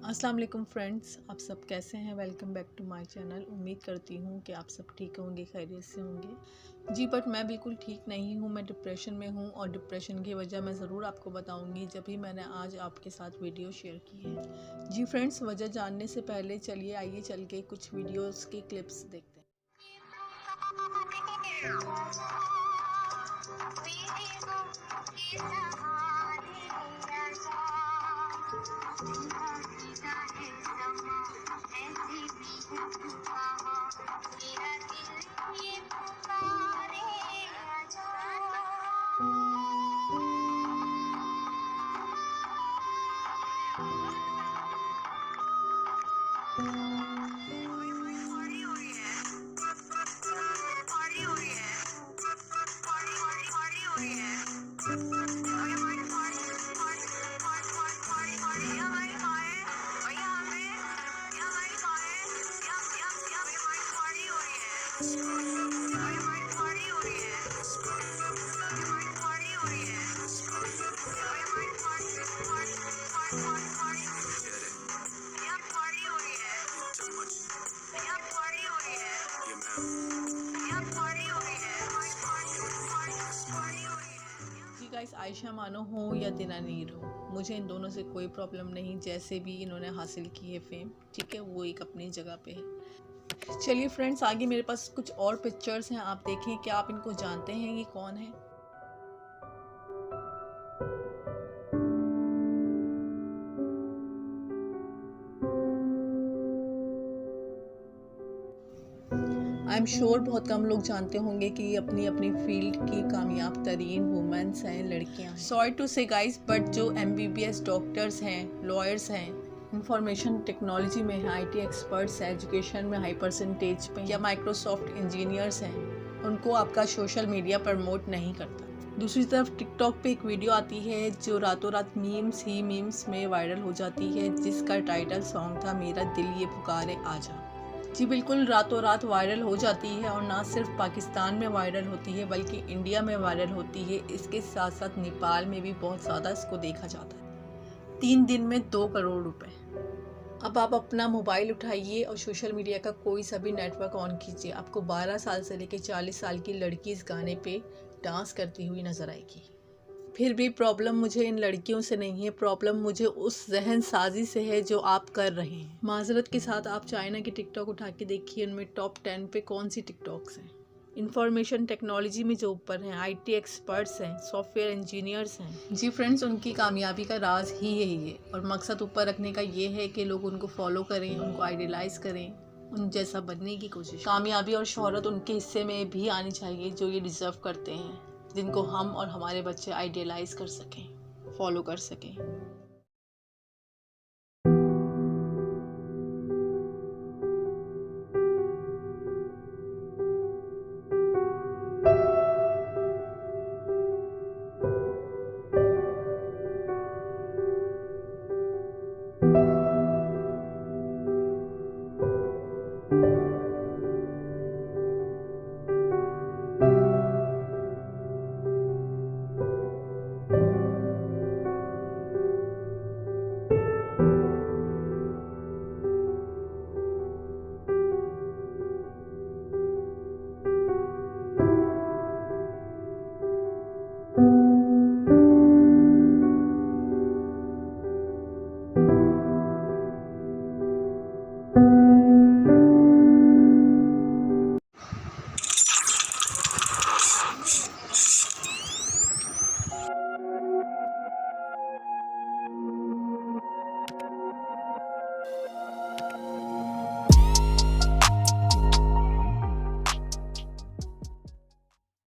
अस्सलाम वालेकुम फ्रेंड्स, आप सब कैसे हैं। Welcome back to my channel. उम्मीद करती हूँ कि आप सब ठीक होंगे, खैरियत से होंगे। जी बट मैं बिल्कुल ठीक नहीं हूँ, मैं डिप्रेशन में हूँ और डिप्रेशन की वजह मैं ज़रूर आपको बताऊँगी जब भी मैंने आज आपके साथ वीडियो शेयर की है। जी फ्रेंड्स, वजह जानने से पहले चलिए आइए चल के कुछ वीडियोज़ की क्लिप्स देखते हैं। गाइस, आयशा मानो हो या दिनानीर हो, मुझे इन दोनों से कोई प्रॉब्लम नहीं। जैसे भी इन्होंने हासिल की है फेम, ठीक है, वो एक अपनी जगह पे है। चलिए फ्रेंड्स, आगे मेरे पास कुछ और पिक्चर्स हैं, आप देखें क्या आप इनको जानते हैं, ये कौन है। आई एम श्योर बहुत कम लोग जानते होंगे कि ये अपनी अपनी फील्ड की कामयाब तरीन वुमेन्स हैं, लड़कियां हैं। सॉरी टू से गाइस, बट जो MBBS डॉक्टर्स हैं, लॉयर्स हैं, इंफॉर्मेशन टेक्नोलॉजी में है, IT एक्सपर्ट्स हैं, एजुकेशन में हाई परसेंटेज पे या माइक्रोसॉफ्ट इंजीनियर्स हैं, उनको आपका सोशल मीडिया प्रमोट नहीं करता। दूसरी तरफ टिकटॉक पे एक वीडियो आती है जो रातों रात मीम्स में वायरल हो जाती है, जिसका टाइटल सॉन्ग था मेरा दिल ये पुकारे आजा। जी बिल्कुल, रातों रात वायरल हो जाती है और ना सिर्फ पाकिस्तान में वायरल होती है बल्कि इंडिया में वायरल होती है। इसके साथ साथ नेपाल में भी बहुत ज़्यादा इसको देखा जाता है। 3 दिन में 2 करोड़ रुपए। अब आप अपना मोबाइल उठाइए और सोशल मीडिया का कोई सा भी नेटवर्क ऑन कीजिए, आपको 12 साल से लेकर 40 साल की लड़की इस गाने पे डांस करती हुई नज़र आएगी। फिर भी प्रॉब्लम मुझे इन लड़कियों से नहीं है, प्रॉब्लम मुझे उस जहन साजी से है जो आप कर रहे हैं। माजरत के साथ आप चाइना की टिकटॉक उठा के देखिए, उनमें टॉप 10 पे कौन सी टिकटॉक्स हैं। इंफॉर्मेशन टेक्नोलॉजी में जो ऊपर हैं, IT एक्सपर्ट्स हैं, सॉफ्टवेयर इंजीनियर्स हैं। जी फ्रेंड्स, उनकी कामयाबी का राज ही यही है और मकसद ऊपर रखने का ये है कि लोग उनको फॉलो करें, उनको आइडियलाइज करें, उन जैसा बनने की कोशिश। कामयाबी और शोहरत उनके हिस्से में भी आनी चाहिए जो ये डिज़र्व करते हैं, जिनको हम और हमारे बच्चे आइडियलाइज कर सकें, फॉलो कर सकें।